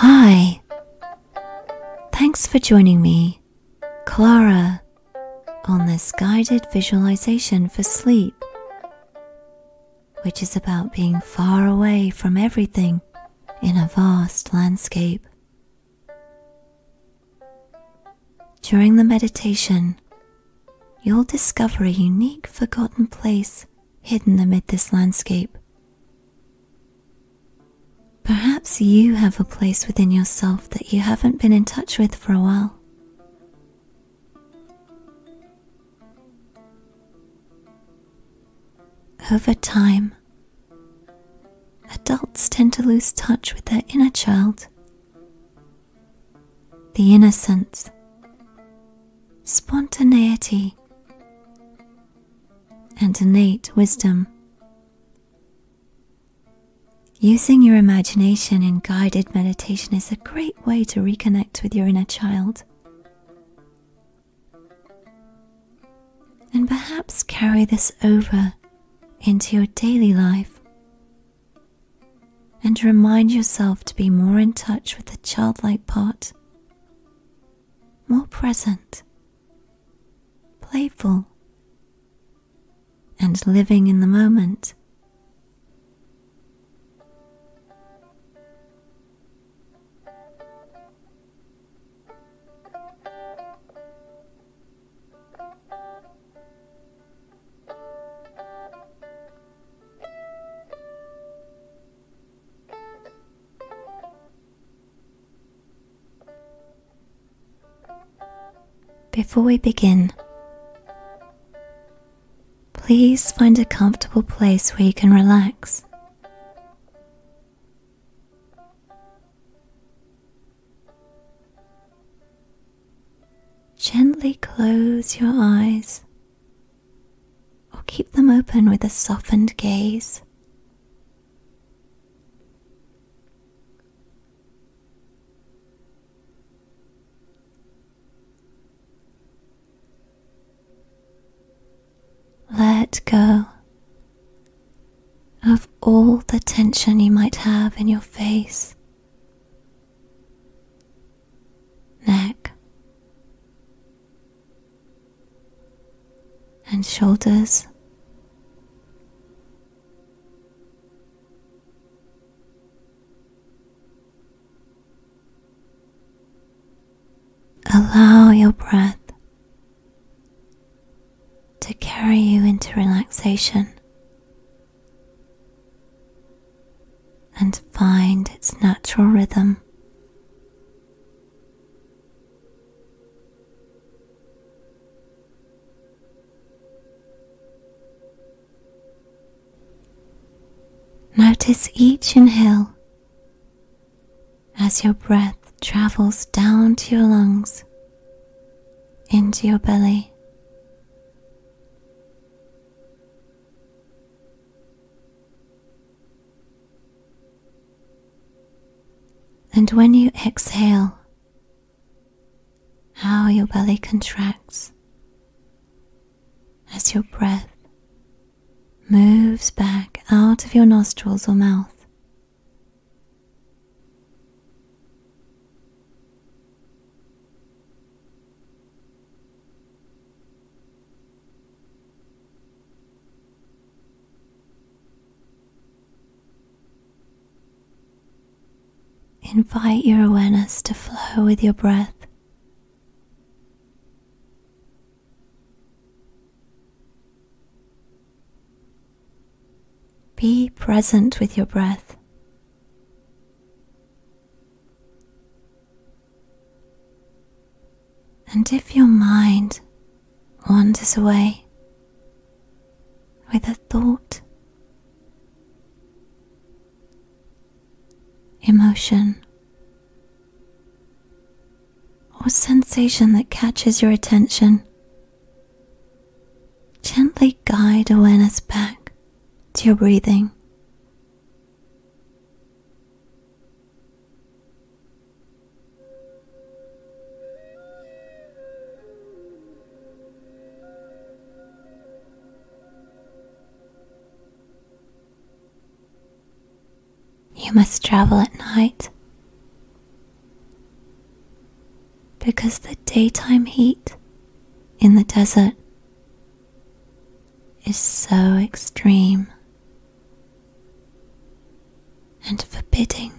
Hi, thanks for joining me, Clara, on this guided visualization for sleep, which is about being far away from everything in a vast landscape. During the meditation, you'll discover a unique forgotten place hidden amid this landscape. Perhaps you have a place within yourself that you haven't been in touch with for a while. Over time, adults tend to lose touch with their inner child. The innocence, spontaneity, and innate wisdom. Using your imagination in guided meditation is a great way to reconnect with your inner child. And perhaps carry this over into your daily life and remind yourself to be more in touch with the childlike part, more present, playful, and living in the moment. Before we begin, please find a comfortable place where you can relax. Gently close your eyes or keep them open with a softened gaze. Let go of all the tension you might have in your face, neck, and shoulders. Allow your breath to carry you into relaxation and find its natural rhythm. Notice each inhale as your breath travels down to your lungs, into your belly. And when you exhale, how your belly contracts as your breath moves back out of your nostrils or mouth. Invite your awareness to flow with your breath. Be present with your breath. And if your mind wanders away with a thought, emotion, or sensation that catches your attention, gently guide awareness back to your breathing. You must travel at night, because the daytime heat in the desert is so extreme and forbidding.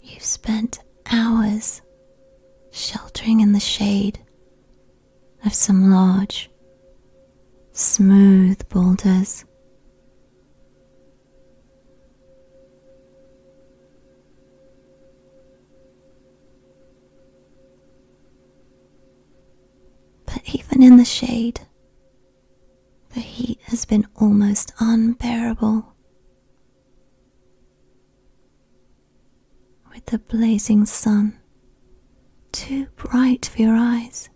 You've spent hours sheltering in the shade of some large, smooth boulders. But even in the shade, the heat has been almost unbearable. With the blazing sun too bright for your eyes.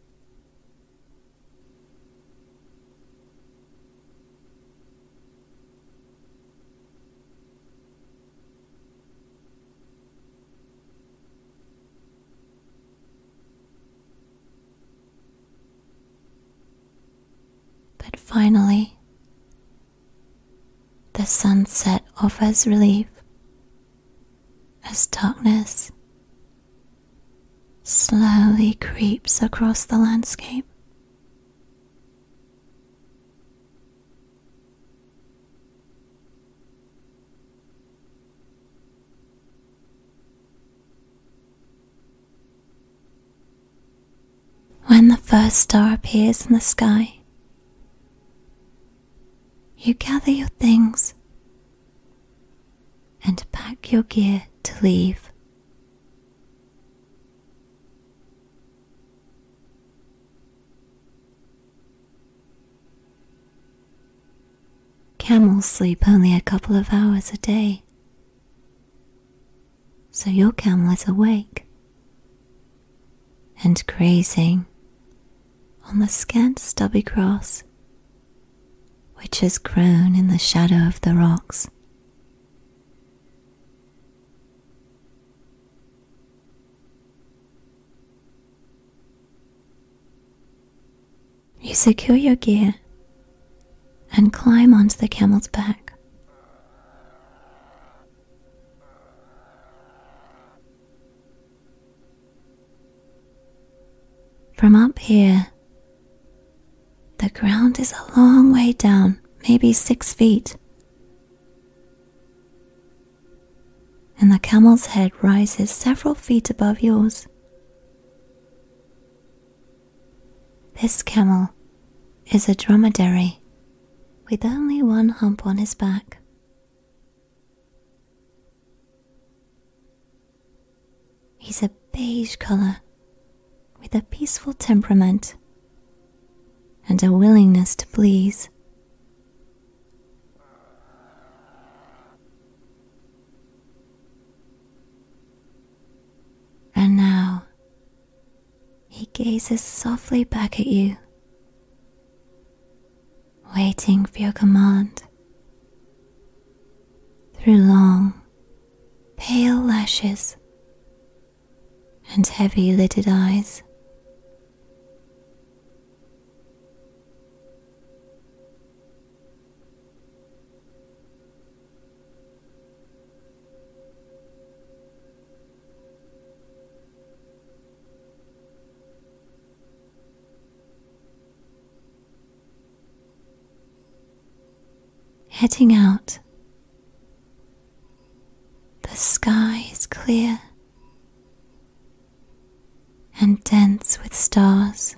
But finally, the sunset offers relief as darkness slowly creeps across the landscape. When the first star appears in the sky, you gather your things and pack your gear to leave. Camels sleep only a couple of hours a day, so your camel is awake and grazing on the scant stubby grass which has grown in the shadow of the rocks. You secure your gear and climb onto the camel's back. From up here, the ground is a long way down, maybe 6 feet, and the camel's head rises several feet above yours. This camel is a dromedary with only one hump on his back. He's a beige color with a peaceful temperament and a willingness to please. And now he gazes softly back at you, waiting for your command. Through long, pale lashes and heavy-lidded eyes. Heading out, the sky is clear and dense with stars.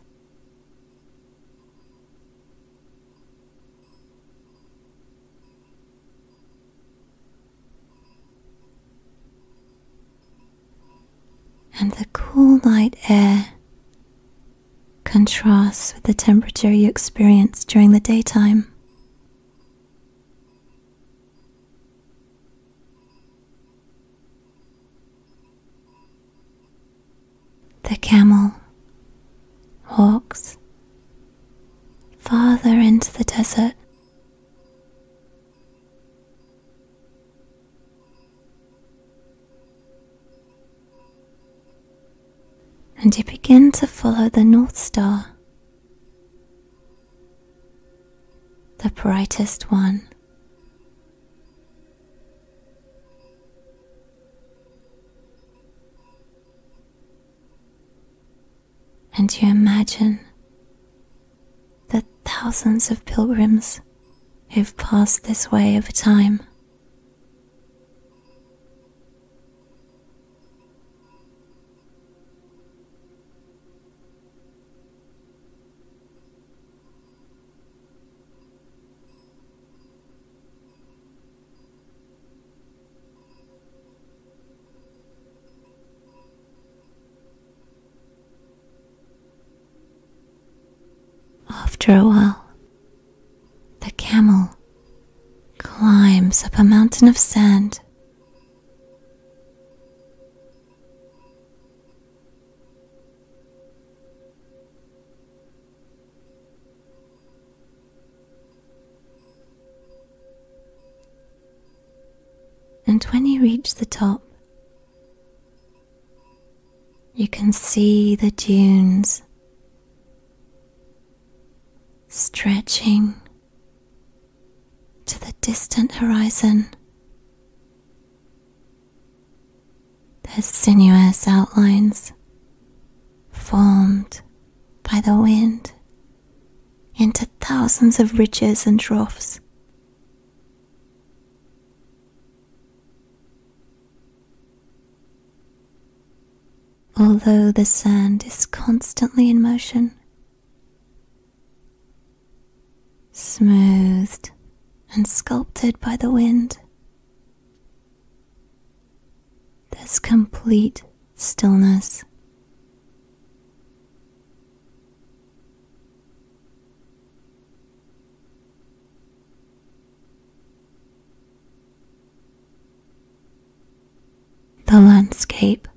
And the cool night air contrasts with the temperature you experience during the daytime. The camel walks farther into the desert, and you begin to follow the North Star, the brightest one. and you imagine the thousands of pilgrims who've passed this way over time. After a while, the camel climbs up a mountain of sand. And when you reach the top, you can see the dunes stretching to the distant horizon. There's sinuous outlines formed by the wind into thousands of ridges and troughs. Although the sand is constantly in motion, smoothed and sculpted by the wind, there's complete stillness. The landscape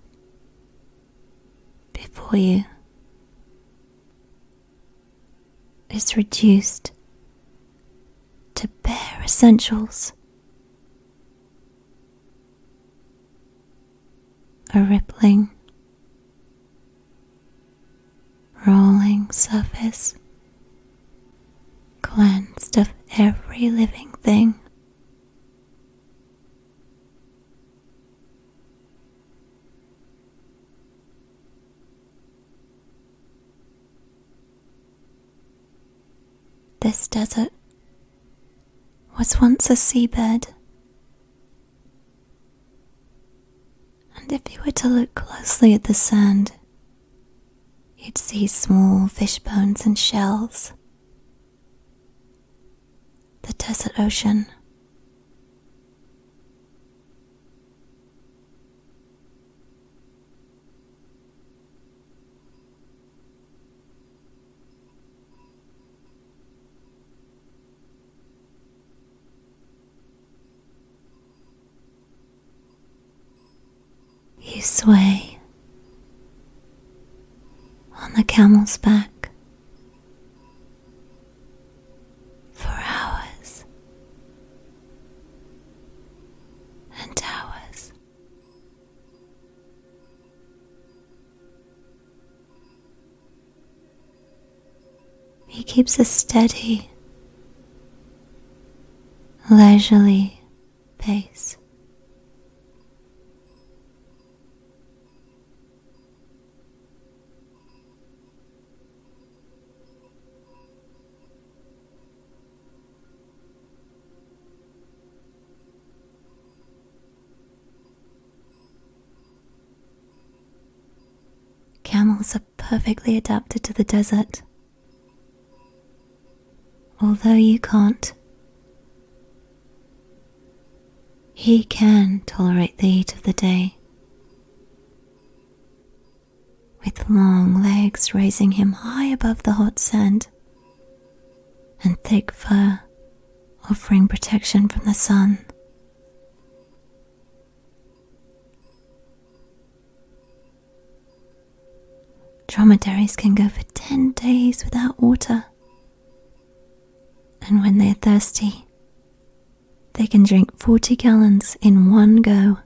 before you is reduced to bare essentials: a rippling, rolling surface cleansed of every living thing. This desert was once a seabed, and if you were to look closely at the sand, you'd see small fish bones and shells. The desert ocean. You sway on the camel's back for hours and hours. He keeps a steady, leisurely pace. Camels are perfectly adapted to the desert. Although you can't, he can tolerate the heat of the day, with long legs raising him high above the hot sand, and thick fur offering protection from the sun. Dromedaries can go for 10 days without water, and when they're thirsty, they can drink 40 gallons in one go.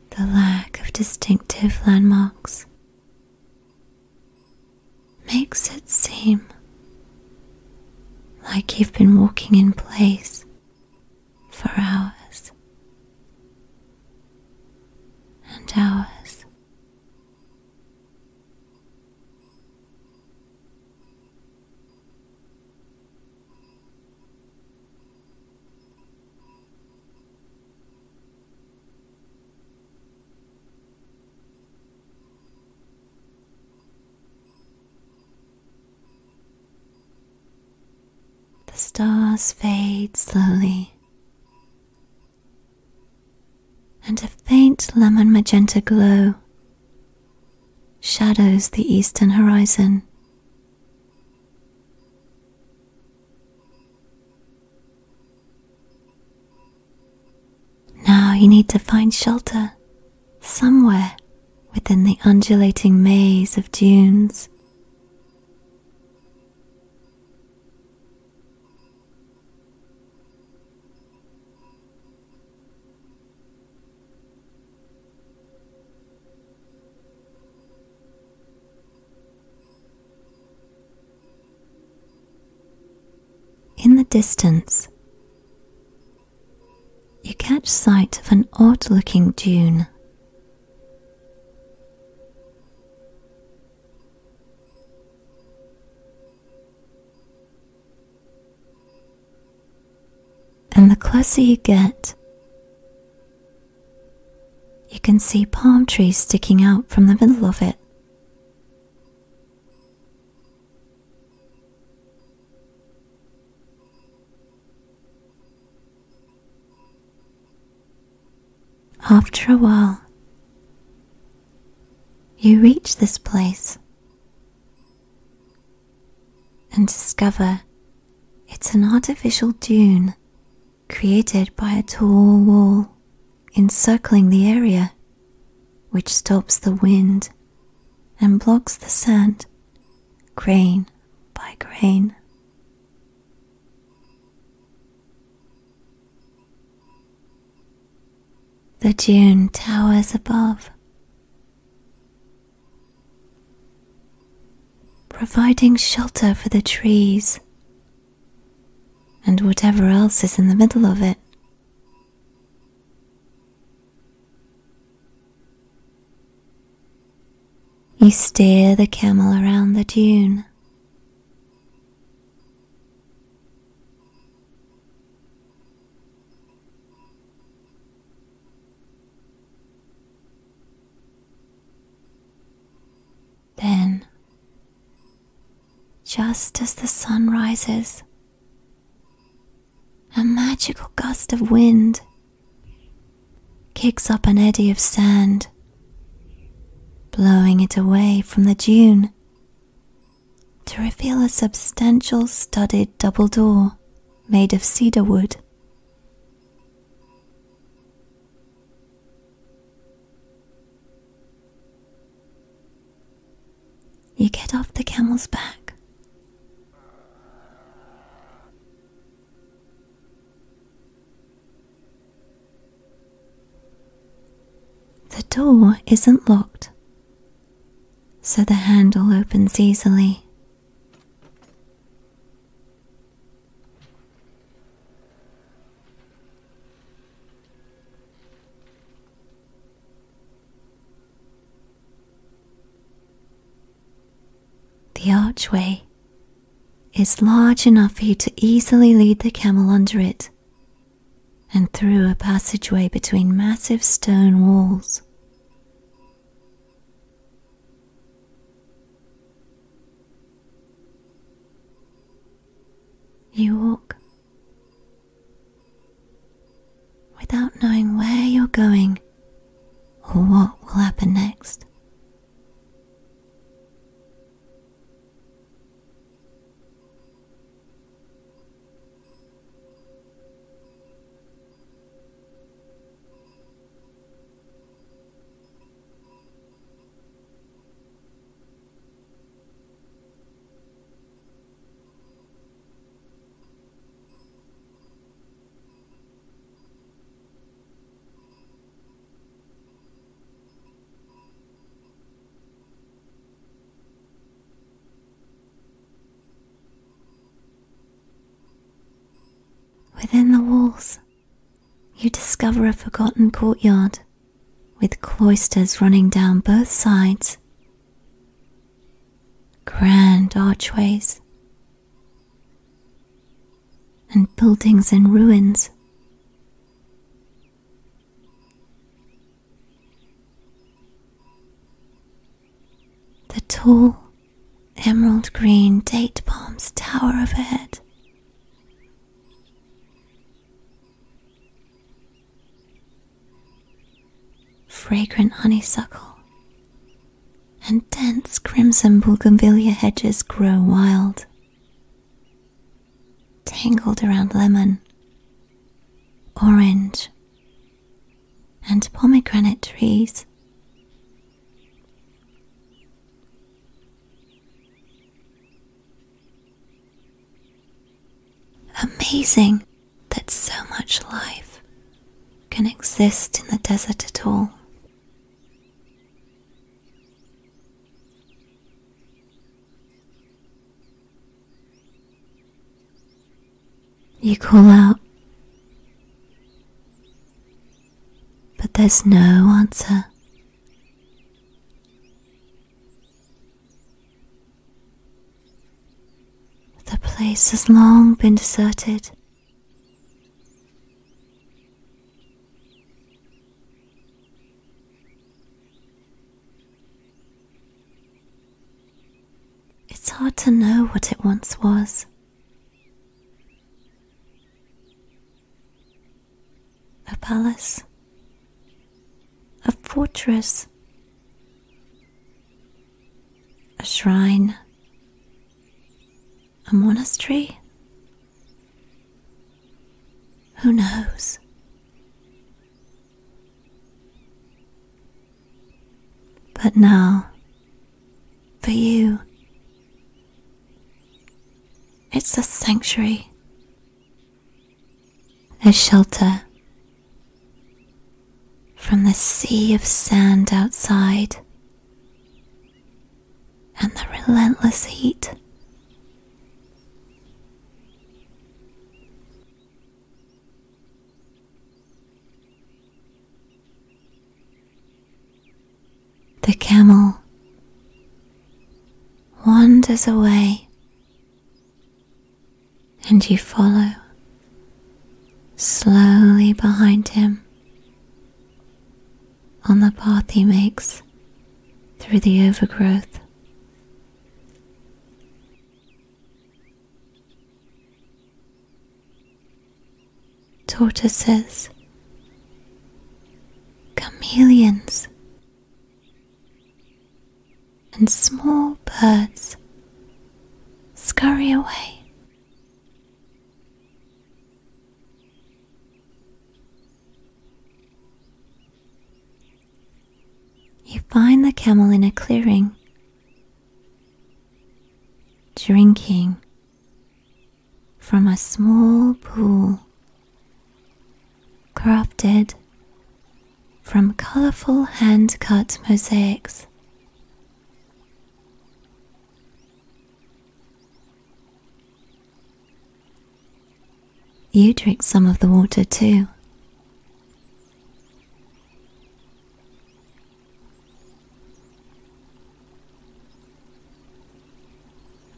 The lack of distinctive landmarks makes it seem like you've been walking in place for hours and hours. The stars fade slowly, and a faint lemon magenta glow shadows the eastern horizon. Now you need to find shelter somewhere within the undulating maze of dunes. In the distance, you catch sight of an odd-looking dune. And the closer you get, you can see palm trees sticking out from the middle of it. After a while, you reach this place and discover it's an artificial dune created by a tall wall encircling the area, which stops the wind and blocks the sand grain by grain. The dune towers above, providing shelter for the trees and whatever else is in the middle of it. You steer the camel around the dune. Then, just as the sun rises, a magical gust of wind kicks up an eddy of sand, blowing it away from the dune to reveal a substantial studded double door made of cedar wood. You get off the camel's back. The door isn't locked, so the handle opens easily. The archway is large enough for you to easily lead the camel under it and through a passageway between massive stone walls. You walk without knowing where you're going or what will happen next. Within the walls, you discover a forgotten courtyard with cloisters running down both sides, grand archways, and buildings in ruins. The tall, emerald green date palms tower overhead. Fragrant honeysuckle and dense crimson bougainvillea hedges grow wild, tangled around lemon, orange, and pomegranate trees. Amazing that so much life can exist in the desert at all. You call out, but there's no answer. The place has long been deserted. It's hard to know what it once was. A palace, a fortress, a shrine, a monastery? Who knows? But now, for you, it's a sanctuary, a shelter from the sea of sand outside and the relentless heat. The camel wanders away, and you follow slowly behind him on the path he makes through the overgrowth. Tortoises, chameleons, and small birds scurry away. You find the camel in a clearing, drinking from a small pool crafted from colourful hand-cut mosaics. You drink some of the water too.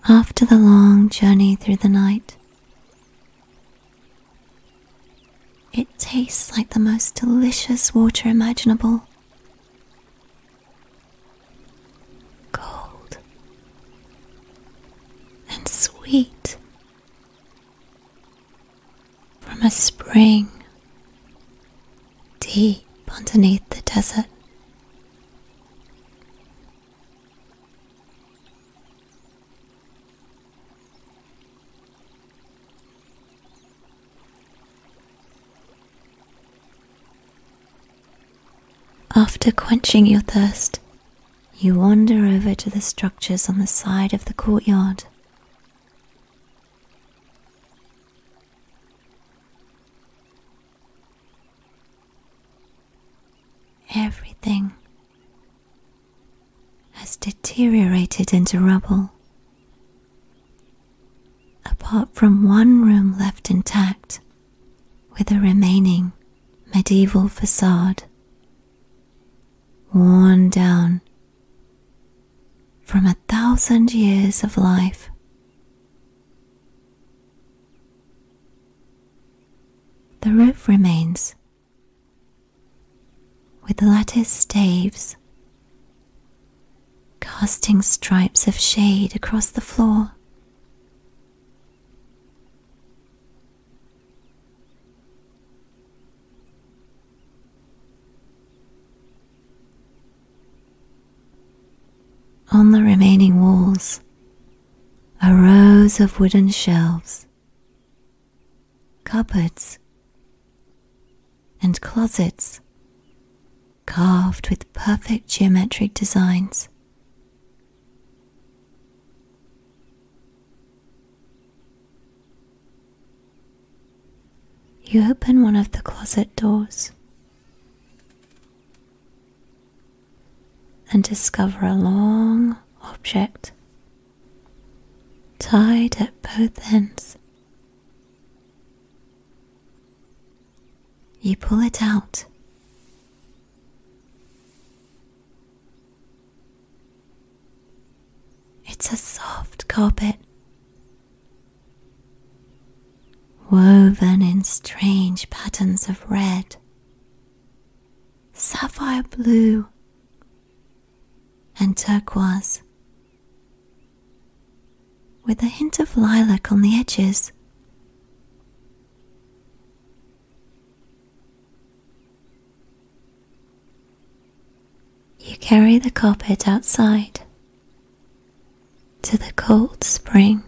After the long journey through the night, it tastes like the most delicious water imaginable. Cold and sweet from a spring deep underneath the desert. After quenching your thirst, you wander over to the structures on the side of the courtyard. Everything has deteriorated into rubble, apart from one room left intact with the remaining medieval facade worn down from 1,000 years of life. The roof remains, with lattice staves casting stripes of shade across the floor. On the remaining walls are rows of wooden shelves, cupboards, and closets carved with perfect geometric designs. You open one of the closet doors and discover a long object tied at both ends. You pull it out. It's a soft carpet, woven in strange patterns of red, sapphire blue, and turquoise, with a hint of lilac on the edges. You carry the carpet outside to the cold spring.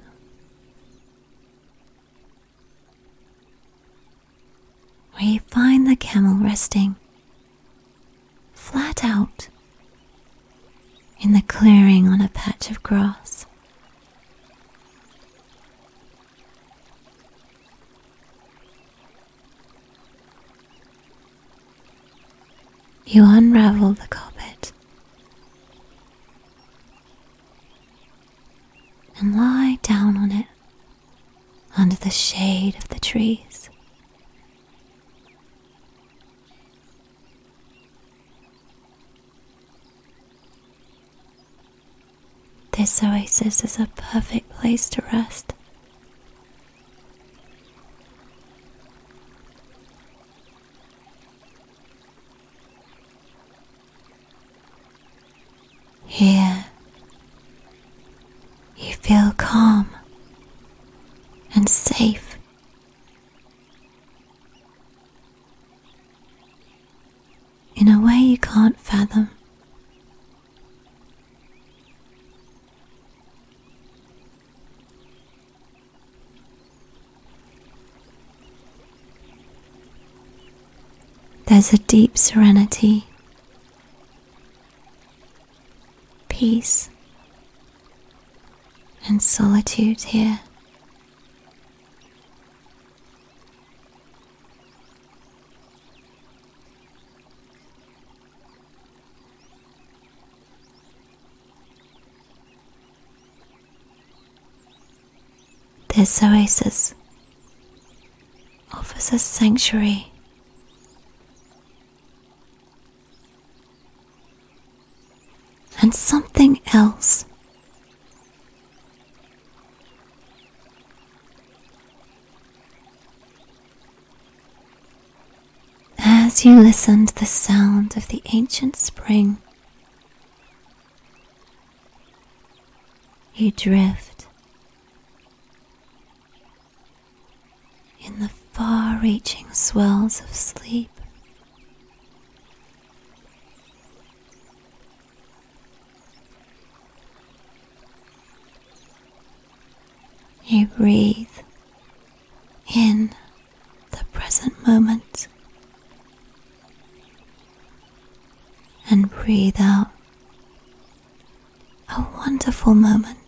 Where you find the camel resting flat out in the clearing on a patch of grass. You unravel the carpet and lie down on it under the shade of the trees. This oasis is a perfect place to rest. Here, you feel calm and safe. In a way you can't fathom. There's a deep serenity, peace, and solitude here. This oasis offers a sanctuary and something else. As you listen to the sound of the ancient spring, you drift in the far-reaching swells of sleep. You breathe in the present moment and breathe out a wonderful moment.